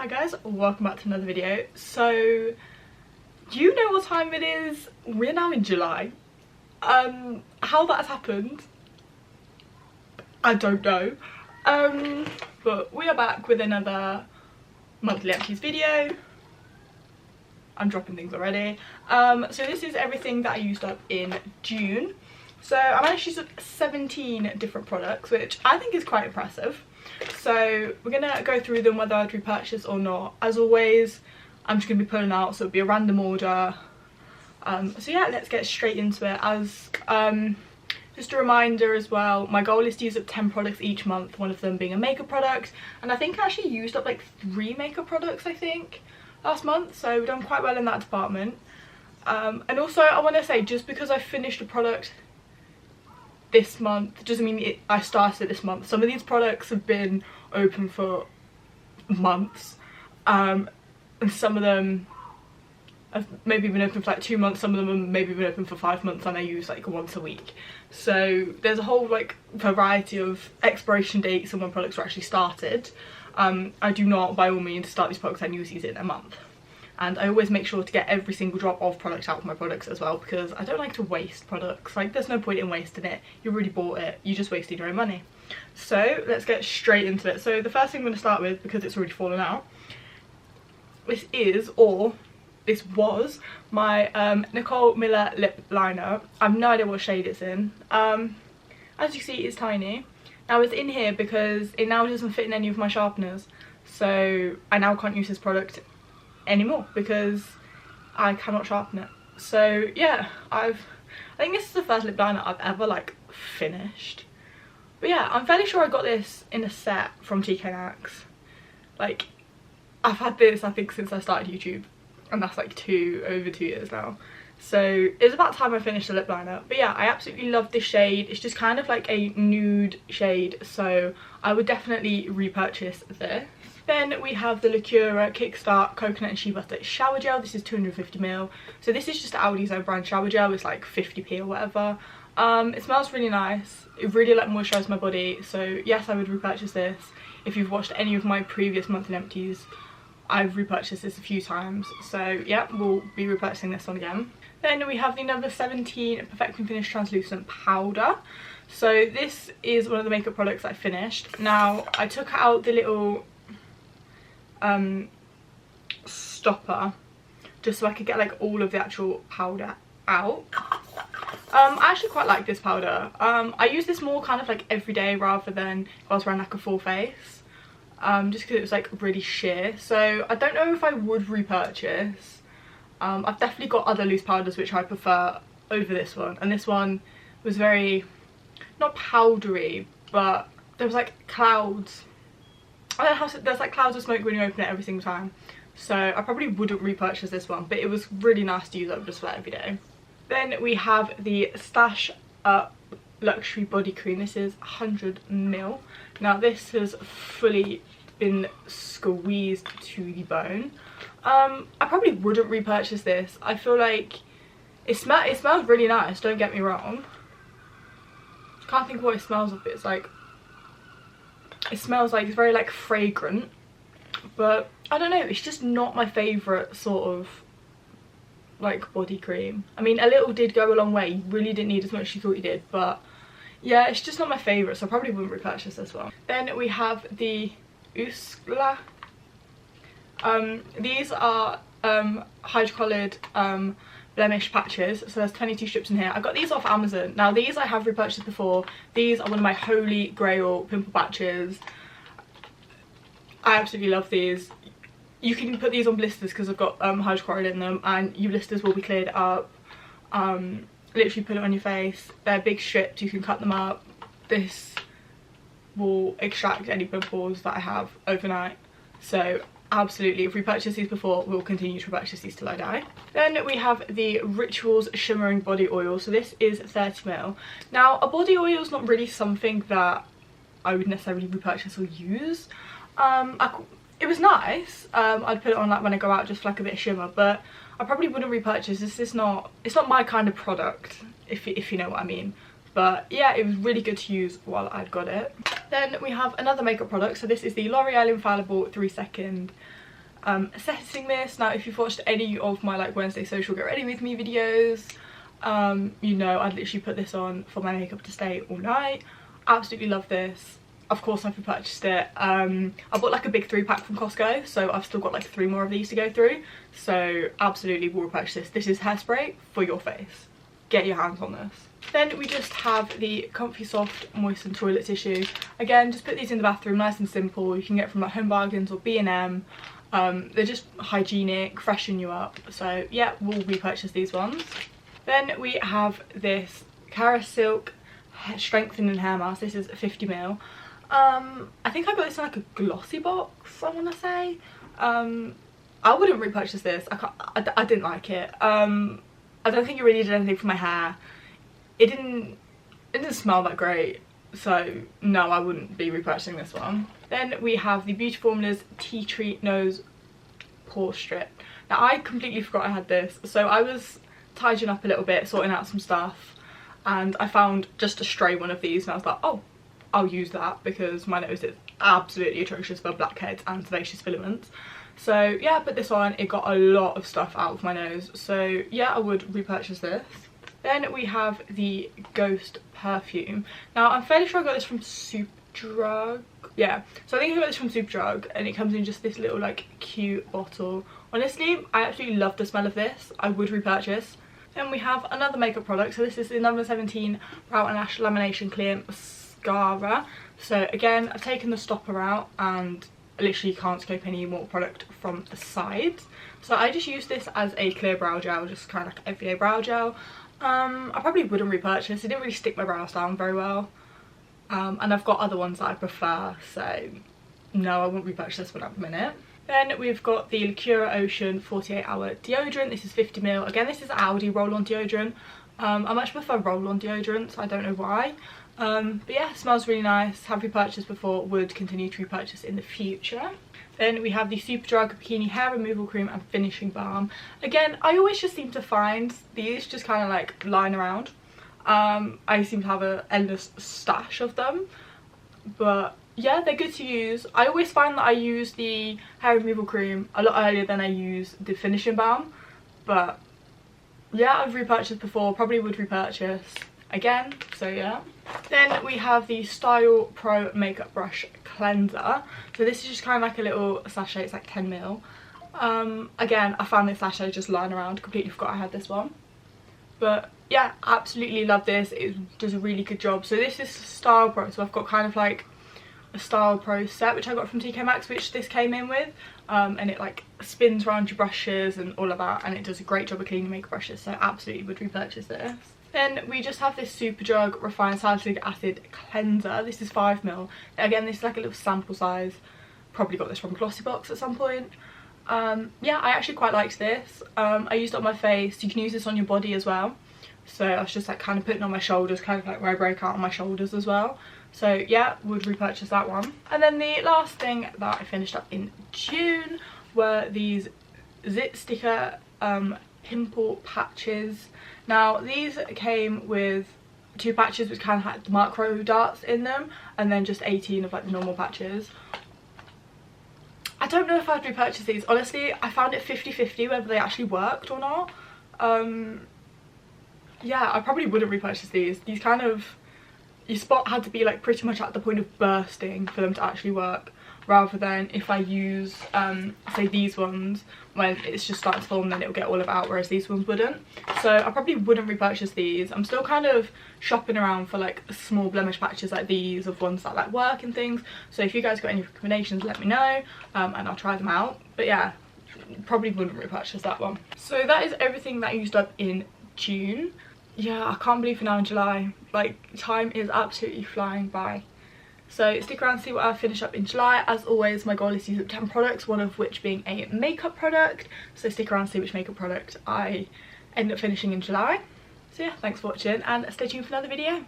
Hi guys, welcome back to another video. So, do you know what time it is? We're now in July. How that has happened, I don't know. But we are back with another monthly empties video. I'm dropping things already. So this is everything that I used up in June. So I managed to use up 17 different products, which I think is quite impressive. So we're gonna go through them whether I'd repurchase or not. As always, I'm just gonna be pulling out, so it'll be a random order. So yeah, let's get straight into it. As just a reminder as well, my goal is to use up 10 products each month, one of them being a makeup product, and I think I actually used up like 3 makeup products, I think, last month, so we've done quite well in that department. And also I want to say, just because I finished a product this month doesn't mean I started it this month. Some of these products have been open for months, and some of them have maybe been open for like 2 months, some of them have maybe been open for 5 months, and I use like once a week. So there's a whole like variety of expiration dates and when products were actually started. I do not by all means start these products and use these in a month. And I always make sure to get every single drop of product out of my products as well, because I don't like to waste products. Like, there's no point in wasting it. You already bought it, you just wasted your own money. So let's get straight into it. So the first thing I'm going to start with, because it's already fallen out, this was my Nicole Miller lip liner. I have no idea what shade it's in. As you see, it's tiny. Now it's in here because it now doesn't fit in any of my sharpeners, so I now can't use this product anymore because I cannot sharpen it. So yeah, I think this is the first lip liner I've ever like finished. But yeah, I'm fairly sure I got this in a set from TK Maxx. Like, I've had this I think since I started YouTube, and that's like over 2 years now. So it's about time I finished the lip liner. But yeah, I absolutely love this shade. It's just kind of like a nude shade, so I would definitely repurchase this. Then we have the Lacura Kickstart Coconut and Shea Butter Shower Gel. This is 250ml. So this is just Aldi's own brand shower gel. It's like 50p or whatever. It smells really nice. It really like moisturised my body. So yes, I would repurchase this. If you've watched any of my previous monthly empties, I've repurchased this a few times. So yeah, we'll be repurchasing this one again. Then we have the number 17 Perfecting Finish Translucent Powder. So this is one of the makeup products I finished. Now I took out the little stopper just so I could get like all of the actual powder out. I actually quite like this powder. I use this more kind of like every day rather than if I was wearing like a full face, just because it was like really sheer. So I don't know if I would repurchase. I've definitely got other loose powders which I prefer over this one, and this one was very, not powdery, but there was like clouds. I don't know how, there's like clouds of smoke when you open it every single time. So I probably wouldn't repurchase this one, but it was really nice to use up just for every day. Then we have the Stash Up Luxury Body Cream. This is 100ml. Now this has fully been squeezed to the bone. I probably wouldn't repurchase this. I feel like it smells really nice, don't get me wrong. Can't think of what it smells of, but it's like, it smells like, it's very like fragrant, but I don't know, it's just not my favourite sort of like body cream. I mean, a little did go a long way. You really didn't need as much as you thought you did, but yeah, it's just not my favourite, so I probably wouldn't repurchase this one. Then we have the Uskla. These are hydrocoloured blemish patches, so there's 22 strips in here. I got these off Amazon. Now these I have repurchased before. These are one of my holy grail pimple patches. I absolutely love these. You can put these on blisters because I've got hydrochloride in them, and your blisters will be cleared up. Literally put it on your face. They're big strips, you can cut them up. This will extract any pimples that I have overnight. So absolutely, if we purchased these before, we'll continue to purchase these till I die. Then we have the Rituals Shimmering Body Oil. So this is 30ml. Now a body oil is not really something that I would necessarily repurchase or use. It was nice. I'd put it on like when I go out just for like a bit of shimmer, but I probably wouldn't repurchase. It's not my kind of product, if you know what I mean. But yeah, it was really good to use while I'd got it. Then we have another makeup product. So this is the L'Oreal Infallible 3 Second assessing this. Now if you've watched any of my like Wednesday social get ready with me videos, you know I'd literally put this on for my makeup to stay all night. Absolutely love this. Of course I've repurchased it. I bought like a big 3-pack from Costco, so I've still got like 3 more of these to go through, so absolutely will repurchase this. This is hairspray for your face. Get your hands on this. Then we just have the Comfy Soft Moistened Toilet Tissue. Again, just put these in the bathroom, nice and simple. You can get from like Home Bargains or B&M. They're just hygienic, freshen you up, so yeah, we'll repurchase these ones. Then we have this Cara Silk Strengthening Hair Mask. This is 50ml. I think I got this in like a glossy box, I want to say. I wouldn't repurchase this. I didn't like it. I don't think it really did anything for my hair. It didn't smell that great, so no, I wouldn't be repurchasing this one. Then we have the Beauty Formulas Tea Tree Nose Pore Strip. Now I completely forgot I had this, so I was tidying up a little bit, sorting out some stuff, and I found just a stray one of these, and I was like, oh, I'll use that because my nose is absolutely atrocious for blackheads and sebaceous filaments. So yeah, I put this on. It got a lot of stuff out of my nose, so yeah, I would repurchase this. Then we have the Ghost perfume. Now I'm fairly sure I got this from Superdrug. Yeah, so I think I got this from Superdrug, and it comes in just this little like cute bottle. Honestly, I absolutely love the smell of this. I would repurchase. Then we have another makeup product. So this is the number 17 Brow and Lash Lamination Clear Mascara. So again, I've taken the stopper out and I literally can't scope any more product from the sides. So I just use this as a clear brow gel, just kind of like everyday brow gel. I probably wouldn't repurchase. It didn't really stick my brows down very well. And I've got other ones that I prefer, so no, I wouldn't repurchase this one at the minute. Then we've got the Lacura Ocean 48-hour deodorant. This is 50ml. Again, this is Aldi roll-on deodorant. I much prefer roll-on deodorants. I don't know why. But yeah, it smells really nice. Have repurchased before, would continue to repurchase in the future. Then we have the Superdrug Bikini Hair Removal Cream and Finishing Balm. Again, I always just seem to find these just kind of like lying around. I seem to have an endless stash of them. But yeah, they're good to use. I always find that I use the hair removal cream a lot earlier than I use the finishing balm. But yeah, I've repurchased before, probably would repurchase again, so yeah. Then we have the Style Pro Makeup Brush Cleanser. So this is just kind of like a little sachet, it's like 10ml. Again, I found this sachet just lying around, completely forgot I had this one. But yeah, absolutely love this. It does a really good job. So this is Style Pro, so I've got kind of like a Style Pro set which I got from TK Maxx, which this came in with, and it like spins around your brushes and all of that, and it does a great job of cleaning makeup brushes, so absolutely would repurchase this. Then we just have this Superdrug Refined Salicylic Acid Cleanser. This is 5ml. Again, this is like a little sample size. Probably got this from Glossy Box at some point. Yeah, I actually quite liked this. I used it on my face. You can use this on your body as well. So I was just like kind of putting on my shoulders, kind of like where I break out on my shoulders as well. So yeah, would repurchase that one. And then the last thing that I finished up in June were these Zit Sticker pimple patches. Now these came with 2 patches which kind of had the micro darts in them, and then just 18 of like the normal patches. I don't know if I'd repurchase these. Honestly, I found it 50-50 whether they actually worked or not. Yeah, I probably wouldn't repurchase these. These kind of, your spot had to be like pretty much at the point of bursting for them to actually work, rather than if I use say these ones when it's just starting to form, then it'll get all of it out, whereas these ones wouldn't. So I probably wouldn't repurchase these. I'm still kind of shopping around for like small blemish patches like these, of ones that like work and things. So if you guys got any recommendations, let me know, and I'll try them out. But yeah, probably wouldn't repurchase that one. So that is everything that I used up in June. Yeah, I can't believe we're now in July. Like, time is absolutely flying by. So stick around to see what I finish up in July. As always, my goal is to use up 10 products, one of which being a makeup product. So stick around to see which makeup product I end up finishing in July. So yeah, thanks for watching and stay tuned for another video.